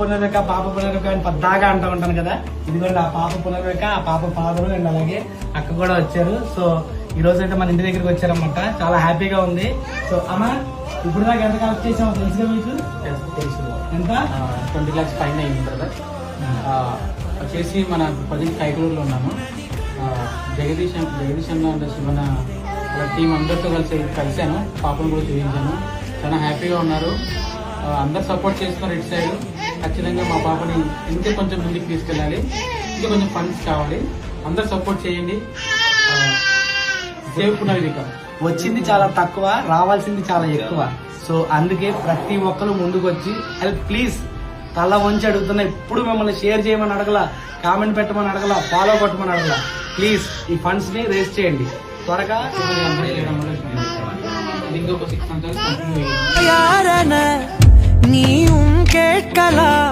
పునర్విక పాప పునర్విక అని పద్దాగా అంటూ ఉంటాను కదా. ఇదిగోండి ఆ పాప పునర్విక, ఆ పాప ఫాదర్ అండ్ అలాగే అక్క కూడా వచ్చారు. సో ఈ రోజు అయితే మన ఇంటి దగ్గరికి వచ్చారన్నమాట. చాలా హ్యాపీగా ఉంది. సో అమ్మ ఇప్పుడు దాకా ఎంత కలెక్ట్ చేసామో తెలుసుగా మీకు? తెలుసు. ఎంత 20 lakhs పైన అయింది బ్రదర్. వచ్చేసి మన ప్రజెంట్ కైకలూరులో ఉన్నాము. జగదీశ్ అన్న అండ్ శివన వాళ్ళ టీం అందరితో కలిసాను. పాపను కూడా చూపించాను. చాలా హ్యాపీగా ఉన్నారు. అందరు సపోర్ట్ చేస్తున్నారు ఇటు సైడ్. ఖచ్చితంగా మా పాపని ఇంకా కొంచెం ముందుకు తీసుకెళ్ళాలి. ఇంకా కొంచెం ఫండ్స్ కావాలి. అందరు సపోర్ట్ చేయండి. సేవ్ పునర్విక వచ్చింది చాలా తక్కువ, రావాల్సింది చాలా ఎక్కువ. సో అందుకే ప్రతి ఒక్కరు ముందుకు వచ్చి హెల్ప్ ప్లీజ్ తల వంచి అడుగుతున్నా. ఇప్పుడు మిమ్మల్ని షేర్ చేయమని అడగల, కామెంట్ పెట్టమని అడగల, ఫాలో కొట్టమని అడగల. ప్లీజ్ ఈ ఫండ్స్ ని రేస్ చేయండి త్వరగా. ఇంకొక 6 months కంటిన్యూ நீயும் கேட்கலாம்